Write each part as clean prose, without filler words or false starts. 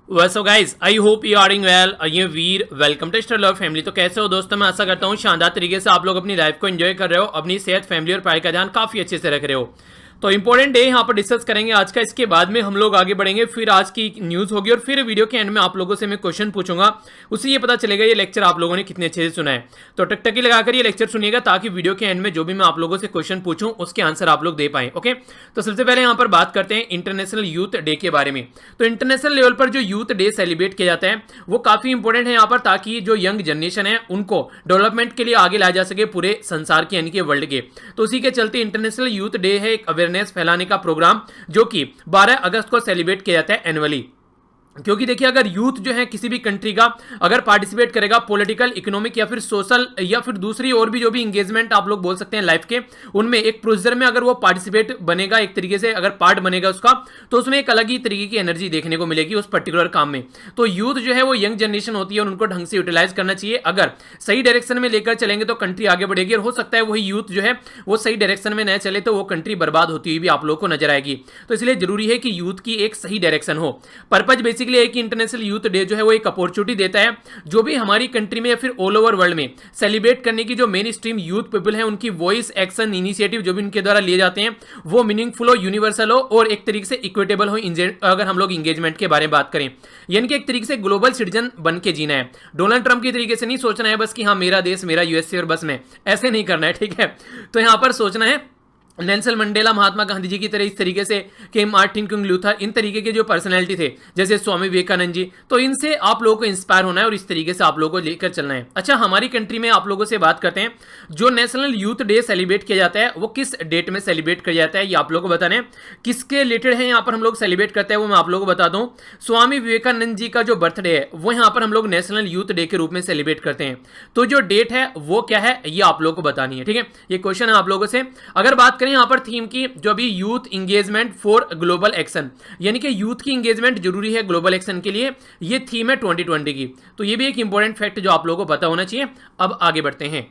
So guys I hope you are doing well. ये वीर welcome to star love family. तो कैसे हो दोस्तों, मैं आशा करता हूँ शानदार तरीके से आप लोग अपनी लाइफ को एंजॉय कर रहे हो, अपनी सेहत, फैमिली और पढ़ाई का ध्यान काफी अच्छे से रख रहे हो। तो इंपॉर्टेंट डे यहाँ पर डिस्कस करेंगे आज का, इसके बाद में हम लोग आगे बढ़ेंगे, फिर आज की न्यूज होगी और फिर वीडियो के एंड में आप लोगों से मैं क्वेश्चन पूछूंगा, उससे ये पता चलेगा ये लेक्चर आप लोगों ने कितने अच्छे से सुना है। तो टकटकी लगाकर ये लेक्चर सुनिएगा ताकि वीडियो के एंड में जो भी मैं आप लोगों से क्वेश्चन पूछूं उसके आंसर आप लोग दे पाए। ओके, तो सबसे पहले यहाँ पर बात करते हैं इंटरनेशनल यूथ डे के बारे में। तो इंटरनेशनल लेवल पर जो यूथ डे सेलिब्रेट किया जाता है वो काफी इंपॉर्टेंट है यहाँ पर, ताकि जो यंग जनरेशन है उनको डेवलपमेंट के लिए आगे लाया जा सके पूरे संसार के यानी कि वर्ल्ड के। तो उसी के चलते इंटरनेशनल यूथ डे है एक अवेयरनेस फैलाने का प्रोग्राम जो कि 12 अगस्त को सेलिब्रेट किया जाता है एनुअली। क्योंकि देखिए, अगर यूथ जो है किसी भी कंट्री का अगर पार्टिसिपेट करेगा पॉलिटिकल, इकोनॉमिक या फिर सोशल या फिर दूसरी और भी जो भी इंगेजमेंट आप लोग बोल सकते हैं लाइफ के, उनमें एक प्रोसीजर में अगर वो पार्टिसिपेट बनेगा, एक तरीके से अगर पार्ट बनेगा उसका, तो उसमें एक अलग ही तरीके की एनर्जी देखने को मिलेगी उस पर्टिकुलर काम में। तो यूथ जो है वो यंग जनरेशन होती है और उनको ढंग से यूटिलाइज करना चाहिए। अगर सही डायरेक्शन में लेकर चलेंगे तो कंट्री आगे बढ़ेगी, और हो सकता है वही यूथ जो है वो सही डायरेक्शन में न चले तो वो कंट्री बर्बाद होती हुई भी आप लोग को नजर आएगी। तो इसलिए जरूरी है कि यूथ की एक सही डायरेक्शन हो। पर्पज बेसिकली है कि इंटरनेशनल यूथ डे जो है वो एक अपॉर्चुनिटी देता है जो भी हमारी कंट्री में या फिर ऑल ओवर वर्ल्ड में सेलिब्रेट करने की जो मेन स्ट्रीम यूथ पीपल है उनकी वॉइस, एक्शन, इनिशिएटिव जो भी उनके द्वारा लिए जाते हैं वो मीनिंगफुल हो, यूनिवर्सल हो और एक तरीके से इक्विटेबल हो। अगर हम लोग इंगेजमेंट के बारे में बात करें, यानी कि एक तरीके से ग्लोबल सिटीजन बन के जीना है। डोनाल्ड ट्रंप की तरीके से नहीं सोचना है बस कि हाँ मेरा देश, मेरा यूएसए और बस में, ऐसे नहीं करना है, ठीक है। तो यहां पर सोचना है नेल्सन मंडेला, महात्मा गांधी जी की तरह, इस तरीके से कि मार्टिन किंग लूथर, इन तरीके के जो पर्सनैलिटी थे जैसे स्वामी विवेकानंद जी, तो इनसे आप लोगों को इंस्पायर होना है और इस तरीके से आप लोगों को लेकर चलना है। अच्छा, हमारी कंट्री में आप लोगों से बात करते हैं, जो नेशनल यूथ डे सेलिब्रेट किया जाता है वो किस डेट में सेलिब्रेट किया जाता है ये आप लोगों को बताना है। किसके रिलेटेड है यहाँ पर हम लोग सेलिब्रेट करते हैं वो मैं आप लोगों को बता दूं। स्वामी विवेकानंद जी का जो बर्थडे है वो यहाँ पर हम लोग नेशनल यूथ डे के रूप में सेलिब्रेट करते हैं। तो जो डेट है वो क्या है ये आप लोगों को बतानी है, ठीक है। ये क्वेश्चन है आप लोगों से। अगर बात करें यहाँ पर थीम की, जो अभी youth engagement for global action, यानी कि यूथ की इंगेजमेंट जरूरी है ग्लोबल एक्शन के लिए, ये थीम है 2020 की। तो ये भी एक इंपॉर्टेंट फैक्ट जो आप लोगों को पता होना चाहिए। अब आगे बढ़ते हैं,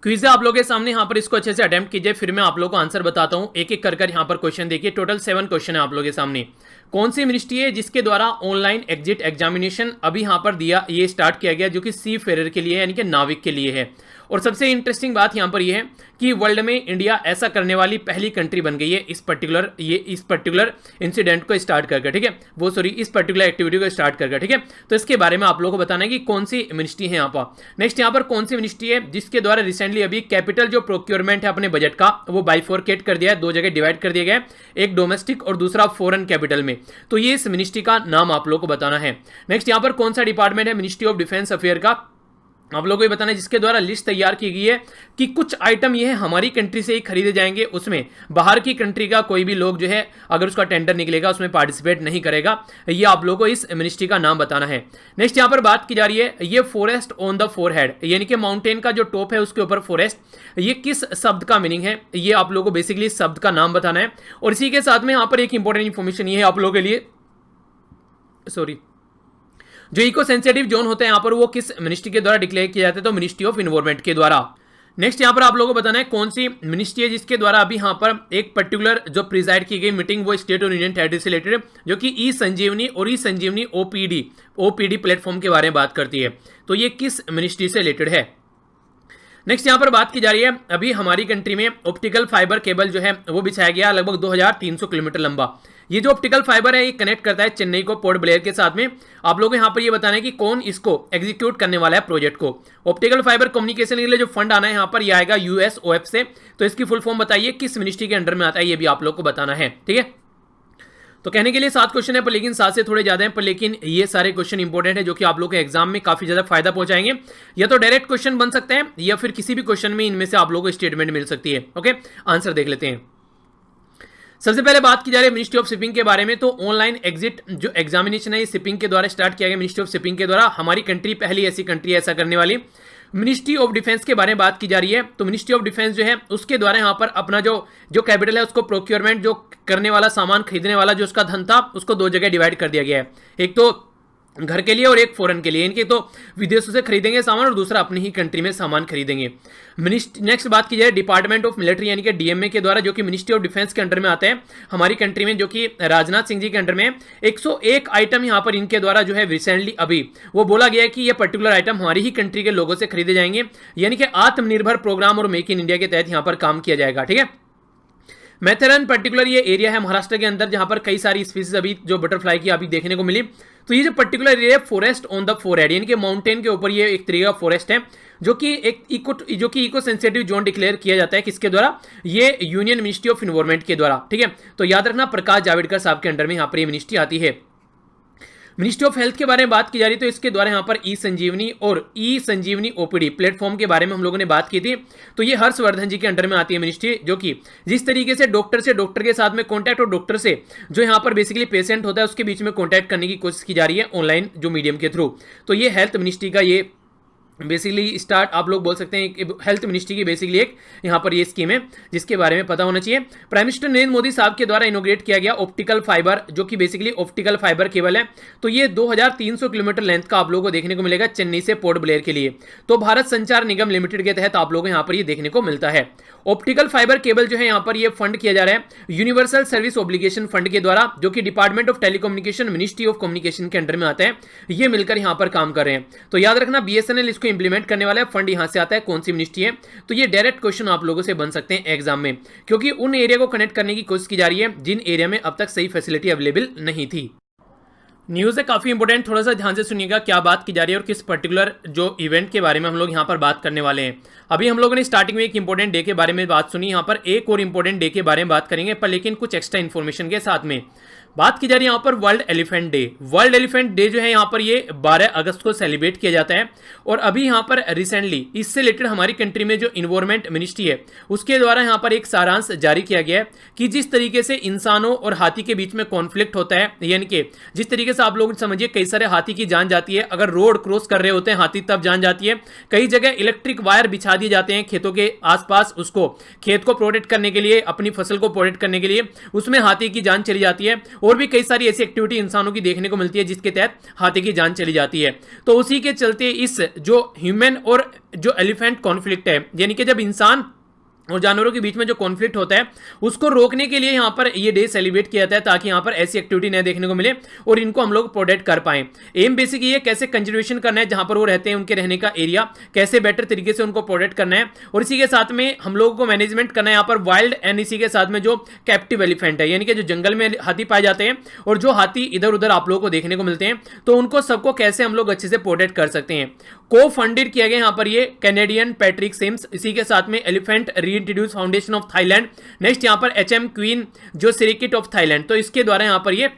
क्विज है आप लोगों के सामने, यहाँ पर इसको अच्छे से अटेम्प्ट कीजिए, फिर मैं आप लोगों को आंसर बताता हूँ एक एक कर यहाँ पर क्वेश्चन देखिए। टोटल 7 क्वेश्चन है आप लोगों के सामने। कौन सी मिनिस्ट्री है जिसके द्वारा ऑनलाइन एग्जिट एग्जामिनेशन अभी यहाँ पर दिया, ये स्टार्ट किया गया, जो कि सी फेरर के लिए यानी कि नाविक के लिए है। और सबसे इंटरेस्टिंग बात यहाँ पर यह है कि वर्ल्ड में इंडिया ऐसा करने वाली पहली कंट्री बन गई है इस पर्टिकुलर इंसिडेंट को स्टार्ट करके, ठीक है, वो सॉरी इस पर्टिकुलर एक्टिविटी को स्टार्ट करके, ठीक है। तो इसके बारे में आप लोगों को बताना है कि कौन सी मिनिस्ट्री है यहाँ पर। नेक्स्ट यहाँ पर कौन सी मिनिस्ट्री है जिसके द्वारा रिसेंटली अभी कैपिटल जो प्रोक्योरमेंट है अपने बजट का वो बाइफोरकेट कर दिया है, 2 जगह डिवाइड कर दिया गया है, एक डोमेस्टिक और दूसरा फॉरेन कैपिटल में। तो ये इस मिनिस्ट्री का नाम आप लोगों को बताना है। नेक्स्ट यहाँ पर कौन सा डिपार्टमेंट है मिनिस्ट्री ऑफ डिफेंस अफेयर का, आप लोगों को ये बताना है, जिसके द्वारा लिस्ट तैयार की गई है कि कुछ आइटम ये है हमारी कंट्री से ही खरीदे जाएंगे, उसमें बाहर की कंट्री का कोई भी लोग जो है अगर उसका टेंडर निकलेगा उसमें पार्टिसिपेट नहीं करेगा। ये आप लोगों को इस मिनिस्ट्री का नाम बताना है। नेक्स्ट यहाँ पर बात की जा रही है, ये फॉरेस्ट ऑन द फोरहेड, यानी कि माउंटेन का जो टॉप है उसके ऊपर फॉरेस्ट, ये किस शब्द का मीनिंग है ये आप लोगों को बेसिकली शब्द का नाम बताना है। और इसी के साथ में यहाँ पर एक इंपॉर्टेंट इंफॉर्मेशन ये है आप लोगों के लिए, सॉरी, जो इको सेंसिटिव जोन होता है यहाँ पर वो किस मिनिस्ट्री के द्वारा डिक्लेयर किया जाता है, तो मिनिस्ट्री ऑफ इन्वायरमेंट के द्वारा। नेक्स्ट यहाँ पर आप लोगों को बताना है कौन सी मिनिस्ट्री है जिसके द्वारा अभी यहाँ पर एक पर्टिकुलर जो प्रिजाइड की गई मीटिंग वो स्टेट और यूनियन टेरिटरी से रिलेटेड, जो कि ई संजीवनी और ई संजीवनी ओपीडी प्लेटफॉर्म के बारे में बात करती है। तो ये किस मिनिस्ट्री से रिलेटेड है। नेक्स्ट यहाँ पर बात की जा रही है, अभी हमारी कंट्री में ऑप्टिकल फाइबर केबल जो है वो बिछाया गया लगभग 2300 किलोमीटर लंबा। ये जो ऑप्टिकल फाइबर है ये कनेक्ट करता है चेन्नई को पोर्ट ब्लेयर के साथ में। आप लोगों को यहाँ पर ये बताना है कि कौन इसको एग्जीक्यूट करने वाला है प्रोजेक्ट को। ऑप्टिकल फाइबर कम्युनिकेशन के लिए जो फंड आना है यहाँ पर ये आएगा यूएसओएफ से। तो इसकी फुल फॉर्म बताइए किस मिनिस्ट्री के अंडर में आता है, ये भी आप लोग को बताना है, ठीक है। तो कहने के लिए 7 क्वेश्चन है पर लेकिन 7 से थोड़े ज्यादा हैं, पर लेकिन ये सारे क्वेश्चन इंपॉर्टेंट है जो कि आप लोग के एग्जाम में काफी ज्यादा फायदा पहुंचाएंगे। या तो डायरेक्ट क्वेश्चन बन सकते हैं या फिर किसी भी क्वेश्चन में इनमें से आप लोगों को स्टेटमेंट मिल सकती है। ओके, आंसर देख लेते हैं। सबसे पहले बात की जा रही है मिनिस्ट्री ऑफ शिपिंग के बारे में। तो ऑनलाइन एग्जिट जो एग्जामिनेशन है ये शिपिंग के द्वारा स्टार्ट किया गया, मिनिस्ट्री ऑफ शिपिंग के द्वारा। हमारी कंट्री पहली ऐसी कंट्री है ऐसा करने वाली। मिनिस्ट्री ऑफ डिफेंस के बारे में बात की जा रही है, तो मिनिस्ट्री ऑफ डिफेंस जो है उसके द्वारा यहाँ पर अपना जो कैपिटल है उसको प्रोक्योरमेंट जो करने वाला, सामान खरीदने वाला जो उसका धन था उसको 2 जगह डिवाइड कर दिया गया है। एक तो घर के लिए और एक फॉरेन के लिए, इनके तो विदेशों से खरीदेंगे सामान और दूसरा अपनी ही कंट्री में सामान खरीदेंगे। नेक्स्ट बात की जाए डिपार्टमेंट ऑफ मिलिट्री यानी कि डीएमए के द्वारा, जो कि मिनिस्ट्री ऑफ डिफेंस के अंडर में आता है हमारी कंट्री में, जो कि राजनाथ सिंह जी के अंडर में 101 आइटम यहाँ पर इनके द्वारा जो है रिसेंटली अभी वो बोला गया है कि ये पर्टिकुलर आइटम हमारी ही कंट्री के लोगों से खरीदे जाएंगे, यानी कि आत्मनिर्भर प्रोग्राम और मेक इन इंडिया के तहत यहाँ पर काम किया जाएगा। ठीक है, मैथेरन पर्टिकुलर ये एरिया है महाराष्ट्र के अंदर जहां पर कई सारी स्पीसीज अभी जो बटरफ्लाई की अभी देखने को मिली। तो ये जो पर्टिकुलर एरिया है फॉरेस्ट ऑन द फोरहेड, यानी कि माउंटेन के ऊपर ये एक तरीके का फॉरेस्ट है जो कि इको सेंसिटिव जोन डिक्लेयर किया जाता है किसके द्वारा, ये यूनियन मिनिस्ट्री ऑफ एनवायरमेंट के द्वारा। ठीक है, तो याद रखना प्रकाश जावड़ेकर साहब के अंडर में यहाँ पर ये मिनिस्ट्री आती है। मिनिस्ट्री ऑफ हेल्थ के बारे में बात की जा रही तो इसके द्वारा यहाँ पर ई संजीवनी और ई संजीवनी ओपीडी प्लेटफॉर्म के बारे में हम लोगों ने बात की थी। तो ये हर्षवर्धन जी के अंडर में आती है मिनिस्ट्री, जो कि जिस तरीके से डॉक्टर के साथ में कॉन्टैक्ट और डॉक्टर से जो यहाँ पर बेसिकली पेशेंट होता है उसके बीच में कॉन्टैक्ट करने की कोशिश की जा रही है ऑनलाइन जो मीडियम के थ्रू। तो ये हेल्थ मिनिस्ट्री का ये बेसिकली स्टार्ट आप लोग बोल सकते हैं, हेल्थ मिनिस्ट्री की बेसिकली एक यहाँ पर ये स्कीम है जिसके बारे में पता होना चाहिए। प्राइम मिनिस्टर नरेंद्र मोदी साहब के द्वारा इनोग्रेट किया गया ऑप्टिकल फाइबर, जो कि बेसिकली ऑप्टिकल फाइबर केबल है। तो ये 2300 किलोमीटर लेंथ का आप लोगों को देखने को मिलेगा चेन्नई से पोर्ट ब्लेयर के लिए। तो भारत संचार निगम लिमिटेड के तहत आप लोगों को यहाँ पर ये देखने को मिलता है। ऑप्टिकल फाइबर केबल जो है यहाँ पर ये फंड किया जा रहा है यूनिवर्सल सर्विस ऑब्लिगेशन फंड के द्वारा, जो कि department of telecommunication ministry of communication के अंडर में आता है। ये मिलकर यहाँ पर काम कर रहे हैं। तो याद रखना बीएसएनएल इसको इंप्लीमेंट करने वाला है, फंड यहां से आता है, कौन सी मिनिस्ट्री है। तो ये डायरेक्ट क्वेश्चन आप लोगों से बन सकते हैं एग्जाम में, क्योंकि उन एरिया को कनेक्ट करने की कोशिश की जा रही है जिन एरिया में अब तक सही फैसिलिटी अवेलेबल नहीं थी। न्यूज़ है काफ़ी इंपॉर्टेंट, थोड़ा सा ध्यान से सुनिएगा क्या बात की जा रही है और किस पर्टिकुलर जो इवेंट के बारे में हम लोग यहाँ पर बात करने वाले हैं। अभी हम लोगों ने स्टार्टिंग में एक इंपॉर्टेंट डे के बारे में बात सुनी, यहाँ पर एक और इंपॉर्टेंट डे के बारे में बात करेंगे, पर लेकिन कुछ एक्स्ट्रा इन्फॉर्मेशन के साथ में। बात की जा रही है यहाँ पर world elephant day. World elephant day जो है यहाँ पर ये 12 अगस्त को सेलिब्रेट किया जाता है। और अभी यहाँ पर रिसेंटली इससे रिलेटेड हमारी कंट्री में जो इन्वायरमेंट मिनिस्ट्री है उसके द्वारा यहाँ पर एक सारांश जारी किया गया है कि जिस तरीके से इंसानों और हाथी के बीच में कॉन्फ्लिक्ट होता है, यानी कि जिस तरीके से आप लोग समझिए कई सारे हाथी की जान जाती है, अगर रोड क्रॉस कर रहे होते हैं हाथी तब जान जाती है। कई जगह इलेक्ट्रिक वायर बिछा दिए जाते हैं खेतों के आसपास, उसको खेत को प्रोटेक्ट करने के लिए, अपनी फसल को प्रोटेक्ट करने के लिए, उसमें हाथी की जान चली जाती है। और भी कई सारी ऐसी एक्टिविटी इंसानों की देखने को मिलती है जिसके तहत हाथी की जान चली जाती है। तो उसी के चलते इस जो ह्यूमन और जो एलिफेंट कॉन्फ्लिक्ट है, यानी कि जब इंसान और जानवरों के बीच में जो कॉन्फ्लिक्ट होता है उसको रोकने के लिए यहाँ पर ये डे सेलिब्रेट किया जाता है, ताकि यहाँ पर ऐसी एक्टिविटी न देखने को मिले और इनको हम लोग प्रोटेक्ट कर पाएं। एम बेसिक ये कैसे कंजर्वेशन करना है, जहाँ पर वो रहते हैं उनके रहने का एरिया कैसे बेटर तरीके से उनको प्रोटेक्ट करना है, और इसी के साथ में हम लोगों को मैनेजमेंट करना है यहाँ पर वाइल्ड एंड इसी के साथ में जो कैप्टिव एलिफेंट है, यानी कि जो जंगल में हाथी पाए जाते हैं और जो हाथी इधर उधर आप लोगों को देखने को मिलते हैं, तो उनको सबको कैसे हम लोग अच्छे से प्रोटेक्ट कर सकते हैं। को फंडेड किया गया यहाँ पर ये कैनेडियन पैट्रिक सिम्स, इसी के साथ में elephant reintroduce foundation of Thailand, next यहाँ पर एचएम क्वीन जो सिरिकिट ऑफ थाईलैंड। तो इसके द्वारा यहाँ पर ये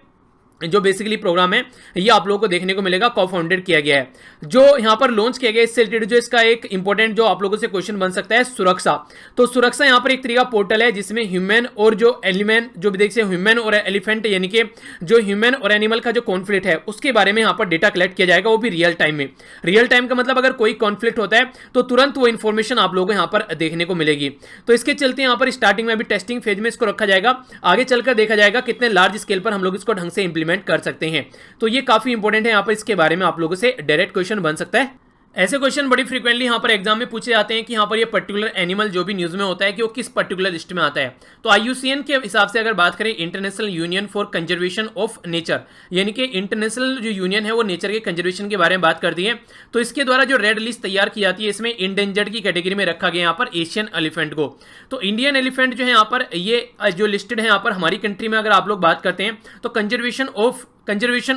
जो बेसिकली प्रोग्राम है ये आप लोगों को देखने को मिलेगा, को फाउंडेड किया गया है। जो यहाँ पर लॉन्च किया गया इससे रिलेटेड जो इसका एक इंपॉर्टेंट जो आप लोगों से क्वेश्चन बन सकता है सुरक्षा। तो सुरक्षा यहाँ पर एक तरीका पोर्टल है जिसमें ह्यूमन और जो एलिमेंट जो देखिए ह्यूमन और एलिफेंट यानी कि जो ह्यूमन और एनिमल का जो कॉन्फ्लिक्ट है उसके बारे में यहाँ पर डेटा कलेक्ट किया जाएगा, वो भी रियल टाइम में। रियल टाइम का मतलब अगर कोई कॉन्फ्लिक्ट होता है तो तुरंत वो इन्फॉर्मेशन आप लोगों को यहाँ पर देखने को मिलेगी। तो इसके चलते यहाँ पर स्टार्टिंग में अभी टेस्टिंग फेज में इसको रखा जाएगा, आगे चलकर देखा जाएगा कितने लार्ज स्केल पर हम लोग इसको ढंग से इंप्लीमेंट कर सकते हैं। तो ये काफी इंपॉर्टेंट है, यहाँ पर इसके बारे में आप लोगों से डायरेक्ट क्वेश्चन बन सकता है। ऐसे क्वेश्चन बड़ी फ्रीक्वेंटली यहाँ पर एग्जाम में पूछे जाते हैं कि यहाँ पर ये पर्टिकुलर एनिमल जो भी न्यूज में होता है कि वो किस पर्टिकुलर लिस्ट में आता है। तो IUCN के हिसाब से अगर बात करें international union for conservation of nature, यानी कि इंटरनेशनल जो यूनियन है वो नेचर के कंजर्वेशन के बारे में बात करती है। तो इसके द्वारा जो रेड लिस्ट तैयार की जाती है इसमें इंडेंजर्ड की कैटेगरी में रखा गया यहाँ पर एशियन एलिफेंट को। तो इंडियन एलिफेंट जो है यहाँ पर ये जो लिस्टेड है यहाँ पर हमारी कंट्री में अगर आप लोग बात करते हैं तो कंजर्वेशन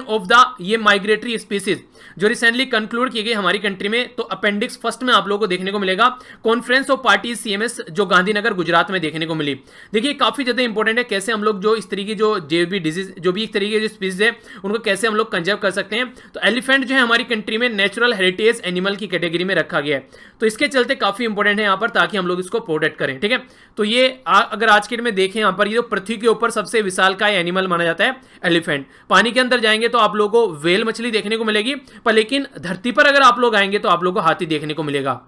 ऑफ द ये माइग्रेटरी स्पीसीज जो रिसेंटली कंक्लूड की गई हमारी कंट्री में। तो अपेंडिक्स फर्स्ट में आप लोगों को देखने को मिलेगा कॉन्फ्रेंस ऑफ पार्टीज CMS जो गांधीनगर गुजरात में देखने को मिली। देखिए काफी ज्यादा इंपॉर्टेंट है कैसे हम लोग जो इस तरीके जो भी डिजीज जो भी एक तरीके की स्पीसीज है उनको कैसे हम लोग कंजर्व कर सकते हैं। तो एलिफेंट जो है हमारी कंट्री में नेचुरल हेरिटेज एनिमल की कैटेगरी में रखा गया है। तो इसके चलते काफी इंपॉर्टेंट है यहाँ पर, ताकि हम लोग इसको प्रोटेक्ट करें। ठीक है, तो ये अगर आज के डेट में देखें यहाँ पर ये पृथ्वी के ऊपर सबसे विशालकाय एनिमल माना जाता है एलिफेंट। पानी के अंदर जाएंगे तो आप लोगों को व्हेल मछली देखने को मिलेगी, पर लेकिन धरती पर अगर आप लोग आएंगे तो आप लोगों को हाथी देखने को मिलेगा।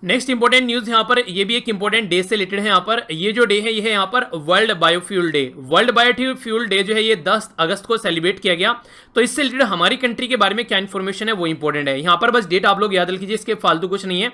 नेक्स्ट इंपॉर्टेंट न्यूज यहाँ पर ये भी एक इंपॉर्टेंट डे से रिलेटेड है। यहाँ पर ये जो डे है ये है यहाँ पर world biofuel day. World biofuel day जो है ये 10 अगस्त को सेलिब्रेट किया गया। तो इससे रिलेटेड हमारी कंट्री के बारे में क्या इन्फॉर्मेशन है वो इंपॉर्टेंट है। यहाँ पर बस डेट आप लोग याद रख लीजिए, इसके फालतू कुछ नहीं है।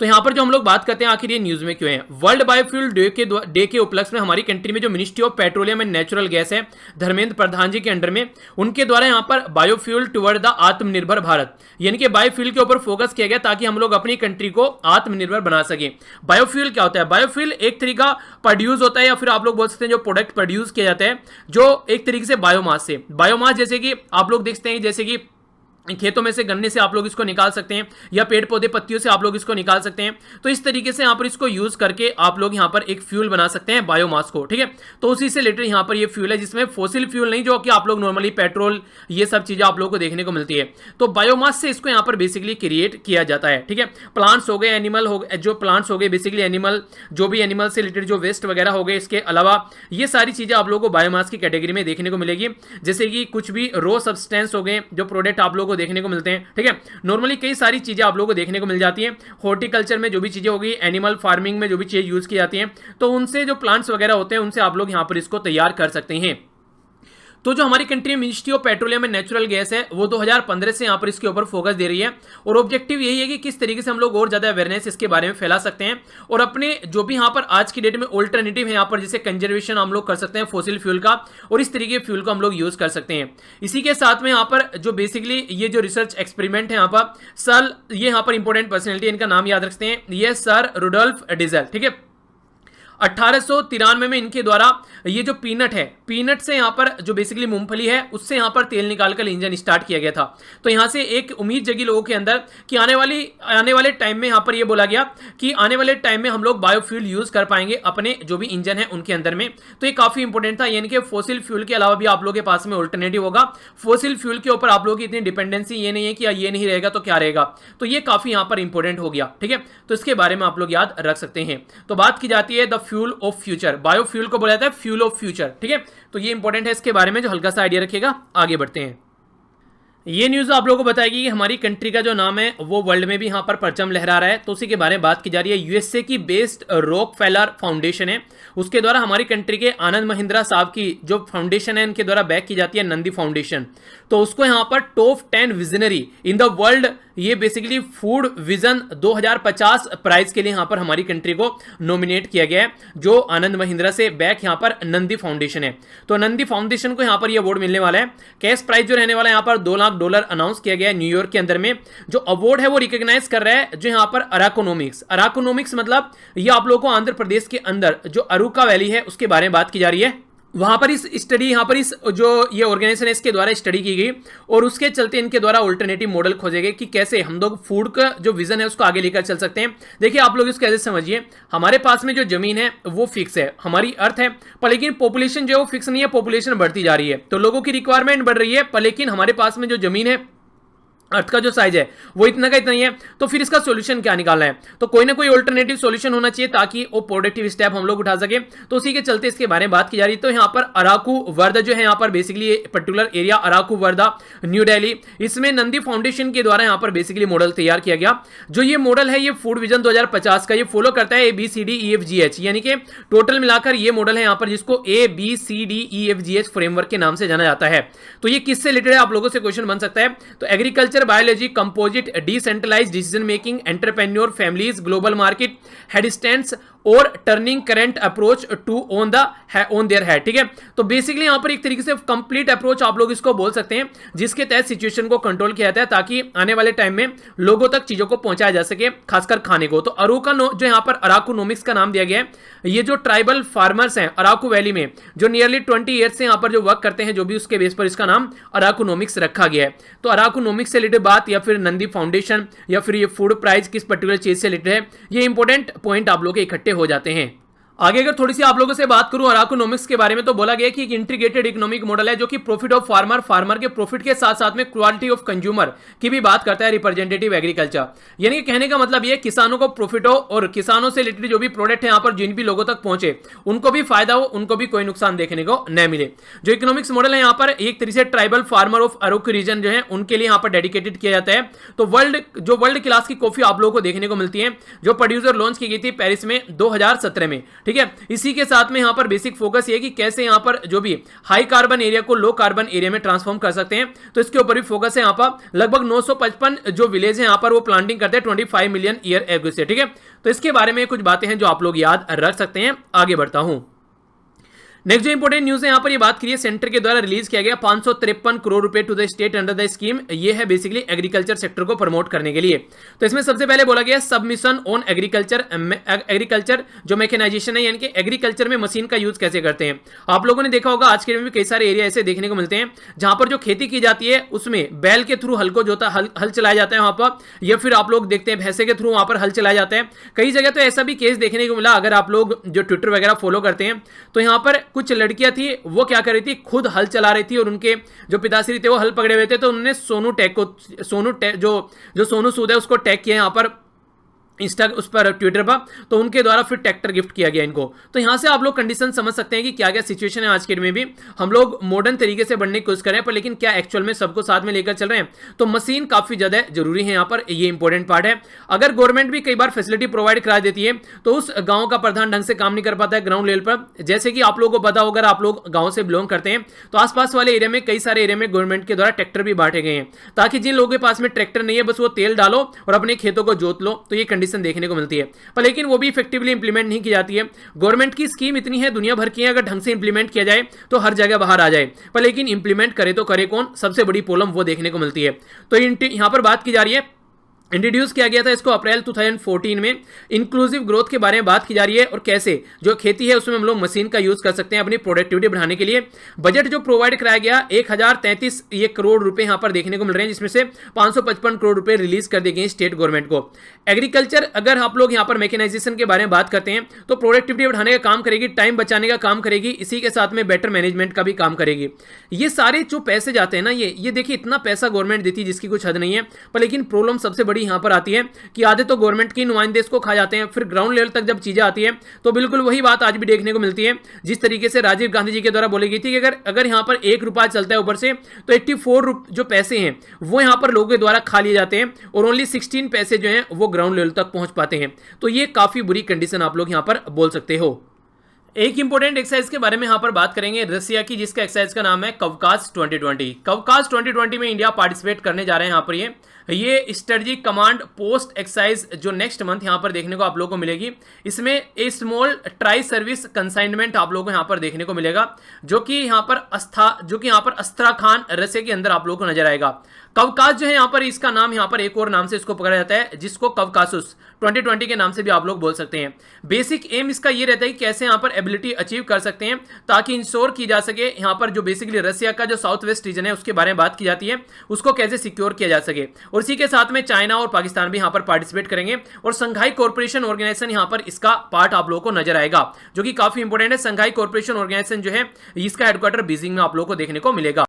तो यहाँ पर जो हम लोग बात करते हैं आखिर ये न्यूज में क्यों है, वर्ल्ड बायोफ्यूल डे के उपलक्ष्य में हमारी कंट्री में जो ministry of petroleum and natural gas है धर्मेंद्र प्रधान जी के अंडर में, उनके द्वारा यहाँ पर बायोफ्यूल टुवर्ड द आत्मनिर्भर भारत यानी कि बायोफ्यूल के ऊपर फोकस किया गया ताकि हम लोग अपनी कंट्री को आत्मनिर्भर बना सके। बायोफ्यूल क्या होता है, बायोफ्यूल एक तरीका प्रोड्यूस होता है या फिर आप लोग बोल सकते हैं जो प्रोडक्ट प्रोड्यूस किया जाता है जो एक तरीके से बायोमास से, बायोमास जैसे कि आप लोग देखते हैं जैसे कि खेतों में से गन्ने से आप लोग इसको निकाल सकते हैं या पेड़ पौधे पत्तियों से आप लोग इसको निकाल सकते हैं। तो इस तरीके से यहाँ पर इसको यूज करके आप लोग यहाँ पर एक फ्यूल बना सकते हैं बायोमास को, ठीक है। तो उसी से रिलेटेड यहाँ पर ये फ्यूल है जिसमें फोसिल फ्यूल नहीं जो कि आप लोग नॉर्मली पेट्रोल ये सब चीजें आप लोगों को देखने को मिलती है। तो बायोमास से इसको यहाँ पर बेसिकली क्रिएट किया जाता है, ठीक है। प्लांट्स हो गए, एनिमल हो गए, जो प्लांट्स हो गए बेसिकली एनिमल, जो भी एनिमल से रिलेटेड जो वेस्ट वगैरह हो गए, इसके अलावा ये सारी चीजें आप लोगों को बायोमास की कैटेगरी में देखने को मिलेगी। जैसे कि कुछ भी रो सब्सटेंस हो गए जो प्रोडक्ट आप लोगों को देखने को मिलते हैं, ठीक है। नॉर्मली कई सारी चीजें आप लोगों को देखने को मिल जाती हैं। हॉर्टिकल्चर में जो भी चीजें होगी, एनिमल फार्मिंग में जो भी चीजें यूज की जाती हैं, तो उनसे जो प्लांट्स वगैरह होते हैं उनसे आप लोग यहां पर इसको तैयार कर सकते हैं। तो जो हमारी कंट्री में ministry of petroleum and natural gas है वो 2015 से यहाँ पर इसके ऊपर फोकस दे रही है और ऑब्जेक्टिव यही है कि किस तरीके से हम लोग और ज्यादा अवेयरनेस इसके बारे में फैला सकते हैं और अपने जो भी यहाँ पर आज की डेट में ऑल्टरनेटिव है यहाँ पर जैसे कंजर्वेशन हम लोग कर सकते हैं फोसिल फ्यूल का और इस तरीके के फ्यूल को हम लोग यूज कर सकते हैं। इसी के साथ में यहाँ पर जो बेसिकली ये जो रिसर्च एक्सपेरिमेंट है यहाँ पर सर, ये यहाँ पर इंपॉर्टेंट पर्सनैलिटी, इनका नाम याद रखते हैं, ये सर रुडोल्फ डीजल, ठीक है। 1893 में इनके द्वारा ये जो पीनट है, पीनट से यहाँ पर जो बेसिकली मूंगफली है उससे यहाँ पर तेल निकालकर इंजन स्टार्ट किया गया था। तो यहाँ से एक उम्मीद जगी लोगों के अंदर कि आने वाले टाइम में यहाँ पर ये बोला गया कि आने वाले टाइम में हम लोग बायोफ्यूल यूज कर पाएंगे अपने जो भी इंजन है उनके अंदर में। तो ये काफी इंपॉर्टेंट था, यानी कि फोसिल फ्यूल के अलावा भी आप लोगों के पास में ऑल्टरनेटिव होगा। फोसिल फ्यूल के ऊपर आप लोगों की इतनी डिपेंडेंसी ये नहीं है कि ये नहीं रहेगा तो क्या रहेगा, तो ये काफी यहाँ पर इंपॉर्टेंट हो गया, ठीक है। तो इसके बारे में आप लोग याद रख सकते हैं। तो बात की जाती है the fuel of future, biofuel को बोला जाता है फ्यूल ऑफ फ्यूचर, ठीक है। तो ये इंपॉर्टेंट है, इसके बारे में जो हल्का सा आइडिया रखेगा। आगे बढ़ते हैं। ये न्यूज़ आप लोगों को बताएगी कि हमारी कंट्री का जो नाम है वो वर्ल्ड में भी यहाँ पर परचम लहरा रहा है, तो उसी के बारे में बात की जा रही है। यूएसए की बेस्ड रॉकफेलर फाउंडेशन है, उसके द्वारा हमारी कंट्री के आनंद महिंद्रा साहब की जो फाउंडेशन है इनके द्वारा बैक की जाती है नंदी फाउंडेशन। तो उसको यहाँ पर top 10 visionary in the world, ये बेसिकली फूड विजन 2050 प्राइज के लिए यहाँ पर हमारी कंट्री को नॉमिनेट किया गया है, जो आनंद महिंद्रा से बैक यहाँ पर नंदी फाउंडेशन है। तो नंदी फाउंडेशन को यहाँ पर ये अवार्ड मिलने वाला है। कैश प्राइज जो रहने वाला है यहाँ पर $2 लाख अनाउंस किया गया है न्यूयॉर्क के अंदर में। जो अवार्ड है वो रिकॉग्नाइज कर रहा है जो यहाँ पर अराकोनॉमिक्स मतलब ये आप लोगों को आंध्र प्रदेश के अंदर जो अरुका वैली है उसके बारे में बात की जा रही है। वहां पर इस स्टडी यहाँ पर इस जो ये ऑर्गेनाइजेशन है इसके द्वारा स्टडी की गई और उसके चलते इनके द्वारा अल्टरनेटिव मॉडल खोजे गए कि कैसे हम लोग फूड का जो विजन है उसको आगे लेकर चल सकते हैं। देखिए आप लोग इसको ऐसे समझिए, हमारे पास में जो जमीन है वो फिक्स है, हमारी अर्थ है, पर लेकिन पॉपुलेशन जो है वो फिक्स नहीं है, पॉपुलेशन बढ़ती जा रही है, तो लोगों की रिक्वायरमेंट बढ़ रही है, पर लेकिन हमारे पास में जो जमीन है अर्थ का जो साइज है वो इतना का इतना ही है। तो फिर इसका सॉल्यूशन क्या निकालना है, तो कोई ना कोई अल्टरनेटिव सॉल्यूशन होना चाहिए ताकि वो प्रोडक्टिव स्टेप हम लोग उठा सके। तो उसी के चलते इसके बारे में बात की जा रही है। तो यहाँ पर अराकू वर्धा जो है यहाँ पर basically particular area Araku Wardha new Delhi, इसमें नंदी फाउंडेशन के द्वारा यहाँ पर बेसिकली मॉडल तैयार किया गया। जो ये मॉडल है ये फूड विजन 2050 का ये फॉलो करता है ABCDEFGH, यानी कि टोटल मिलाकर ये मॉडल है यहाँ पर जिसको ABCDEFGH फ्रेमवर्क के नाम से जाना जाता है। तो ये किससे रिलेटेड है आप लोगों से क्वेश्चन बन सकता है। तो agriculture, biology, composite, decentralized decision making, entrepreneur, families, global market, headstands और turning current approach to on their head, ठीक है। तो बेसिकली यहां पर एक तरीके से कंप्लीट अप्रोच आप लोग इसको बोल सकते हैं जिसके तहत सिचुएशन को कंट्रोल किया जाता है ताकि आने वाले टाइम में लोगों तक चीजों को पहुंचाया जा सके, खासकर खाने को। तो अरुका जो यहां पर अराकोनॉमिक्स का नाम दिया गया है, ये जो ट्राइबल फार्मर्स हैं अराकू वैली में जो नियरली 20 ईयर्स से यहां पर जो वर्क करते हैं, जो भी उसके बेस पर इसका नाम अराकोनॉमिक्स रखा गया है। तो अराकोनॉमिक्स से रिलेटेड बात या फिर नंदी फाउंडेशन या फिर ये फूड प्राइज किस पर्टिकुलर चीज से रिलेटेड है, ये इंपॉर्टेंट पॉइंट आप लोग के इकट्ठे हो जाते हैं। आगे अगर थोड़ी सी आप लोगों से बात करूं अराकोनॉमिक्स के बारे में, तो बोला गया कि एक इंटीग्रेटेड इकोनॉमिक मॉडल है जो कि प्रॉफिट ऑफ फार्मर, फार्मर के प्रॉफिट के साथ साथ में क्वालिटी ऑफ कंज्यूमर की भी बात करता है, रिप्रेजेंटेटिव एग्रीकल्चर। यानी कि कहने का मतलब ये किसानों को प्रॉफिट हो और किसानों से रिलेटेड जो भी प्रोडक्ट है यहाँ पर जिन भी लोगों तक पहुंचे उनको भी फायदा हो, उनको भी कोई नुकसान देखने को न मिले। जो इकोनॉमिक्स मॉडल है यहाँ पर एक तरीके से tribal farmer of Araku region जो है उनके लिए यहाँ पर डेडिकेटेड किया जाता है। तो वर्ल्ड क्लास की कॉफी आप लोगों को देखने को मिलती है, जो प्रोड्यूसर लॉन्च की गई थी पेरिस में 2017 में, ठीक है। इसी के साथ में यहां पर बेसिक फोकस ये कि कैसे यहां पर जो भी हाई कार्बन एरिया को लो कार्बन एरिया में ट्रांसफॉर्म कर सकते हैं, तो इसके ऊपर भी फोकस है। यहां पर लगभग 955 जो विलेज है यहां पर वो प्लांटिंग करते हैं 25 मिलियन ईयर एगो से, ठीक है। तो इसके बारे में कुछ बातें हैं जो आप लोग याद रख सकते हैं। आगे बढ़ता हूं। नेक्स्ट जो इंपोर्टेंट न्यूज है यहां पर ये बात करिए, सेंटर के द्वारा रिलीज किया गया 553 करोड़ रुपए to the state under the scheme. ये है बेसिकली एग्रीकल्चर सेक्टर को प्रमोट करने के लिए। तो इसमें सबसे पहले बोला गया सबमिशन ऑन एग्रीकल्चर जो मैकेनाइजेशन है, यानी कि एग्रीकल्चर में मशीन का यूज कैसे करते हैं। आप लोगों ने देखा होगा आज के दिन में कई सारे एरिया ऐसे देखने को मिलते हैं जहां पर जो खेती की जाती है उसमें बैल के थ्रू हल को जो होता है हल चलाया जाता है वहां पर, या फिर आप लोग देखते हैं भैंसे के थ्रू वहां पर हल चलाया जाता है। कई जगह तो ऐसा भी केस देखने को मिला, अगर आप लोग जो ट्विटर वगैरह फॉलो करते हैं तो यहां पर कुछ लड़कियां थी वो क्या कर रही थी, खुद हल चला रही थी और उनके जो पिताश्री थे वो हल पकड़े हुए थे। तो उन्होंने जो सोनू सूद है उसको टैग किया यहां पर उस पर ट्विटर पर, तो उनके द्वारा फिर ट्रैक्टर गिफ्ट किया गया इनको। तो यहां से आप लोग कंडीशन समझ सकते हैं कि क्या क्या सिचुएशन है आज के दिन में भी हम लोग मॉडर्न तरीके से बढ़ने की कोशिश कर रहे हैं, पर लेकिन क्या एक्चुअल में सबको साथ में लेकर चल रहे हैं। तो मशीन काफी ज्यादा जरूरी है, यहां पर ये इंपॉर्टेंट पार्ट है। अगर गवर्नमेंट भी कई बार फैसिलिटी प्रोवाइड करा देती है तो उस गांव का प्रधान ढंग से काम नहीं कर पाता है ग्राउंड लेवल पर। जैसे कि आप लोगों को पता होगा, अगर आप लोग गांव से बिलोंग करते हैं तो आसपास वाले एरिया में कई सारे एरिया में गवर्नमेंट के द्वारा ट्रैक्टर भी बांटे गए हैं, ताकि जिन लोगों के पास में ट्रैक्टर नहीं है बस वो तेल डालो और अपने खेतों को जोत लो। तो ये कंडीशन देखने को मिलती है, पर लेकिन वो भी इफेक्टिवली इंप्लीमेंट नहीं की जाती है। गवर्नमेंट की स्कीम इतनी है दुनिया भर की है, अगर ढंग से इंप्लीमेंट किया जाए तो हर जगह बाहर आ जाए, पर लेकिन इंप्लीमेंट करे तो करे कौन, सबसे बड़ी प्रॉब्लम वो देखने को मिलती है। तो यहां पर बात की जा रही है, इंट्रोड्यूस किया गया था इसको अप्रैल 2014 में। इंक्लूसिव ग्रोथ के बारे में बात की जा रही है और कैसे जो खेती है उसमें हम लोग मशीन का यूज कर सकते हैं अपनी प्रोडक्टिविटी बढ़ाने के लिए। बजट जो प्रोवाइड कराया गया 1033 ये करोड़ रुपए यहां पर देखने को मिल रहे हैं, जिसमें से 555 करोड़ रुपए रिलीज कर दिए गए स्टेट गवर्नमेंट को। एग्रीकल्चर अगर आप लोग यहां पर मैकेनाइजेशन के बारे में बात करते हैं तो प्रोडक्टिविटी बढ़ाने का काम करेगी, टाइम बचाने का काम करेगी, इसी के साथ में बेटर मैनेजमेंट का भी काम करेगी। ये सारे जो पैसे जाते हैं ना, ये देखिए इतना पैसा गवर्नमेंट देती है जिसकी कुछ हद नहीं है, पर लेकिन प्रॉब्लम सबसे बड़ी यहां पर आती है कि आधे तो गवर्नमेंट की नुमाइंदे इसको खा जाते हैं। फिर ग्राउंड लेवल तक जब चीजें आती है तो बिल्कुल वही बात आज भी देखने को मिलती है जिस तरीके से राजीव गांधी जी के द्वारा बोली गई थी कि अगर यहां पर 1 रुपया चलता है ऊपर से तो 84 जो पैसे हैं वो यहां पर लोगों के द्वारा खा लिए जाते हैं और ओनली 16 पैसे जो हैं वो ग्राउंड लेवल तक पहुंच पाते हैं। तो ये काफी बुरी कंडीशन आप लोग यहां पर बोल सकते हो। एक इंपॉर्टेंट एक्सरसाइज के बारे में यहां पर बात करेंगे रसिया की, जिसका एक्सरसाइज का नाम है कवकास 2020। कवकास 2020 में इंडिया पार्टिसिपेट करने जा रहे हैं। यहां पर ये स्ट्रेटजिक कमांड पोस्ट एक्सरसाइज जो नेक्स्ट मंथ यहां पर देखने को आप लोगों को मिलेगी। इसमें ए स्मॉल ट्राई सर्विस कंसाइनमेंट आप लोगों को यहां पर देखने को मिलेगा, जो कि यहां पर अस्त्राखान रसिया के अंदर आप लोगों को नजर आएगा। कवकास जो है यहां पर इसका नाम यहां पर एक और नाम से इसको पकड़ा जाता है, जिसको कवकासुस 2020 के नाम से भी आप लोग बोल सकते हैं। बेसिक एम इसका ये रहता है कि कैसे यहां पर एबिलिटी अचीव कर सकते हैं ताकि इंश्योर की जा सके यहां पर जो बेसिकली रसिया का जो साउथ वेस्ट रीजन है उसके बारे में बात की जाती है, उसको कैसे सिक्योर किया जा सके। और इसी के साथ में चाइना और पाकिस्तान भी यहां पर पार्टिसिपेट करेंगे और संघाई कॉर्पोरेशन ऑर्गेनाइजेशन यहां पर इसका पार्ट आप लोगों को नजर आएगा, जो कि काफी इंपॉर्टेंट है। संघाई कॉर्पोरेशन ऑर्गेनाइजेशन जो है इसका हेडक्वार्टर बीजिंग में आप लोगों को देखने को मिलेगा।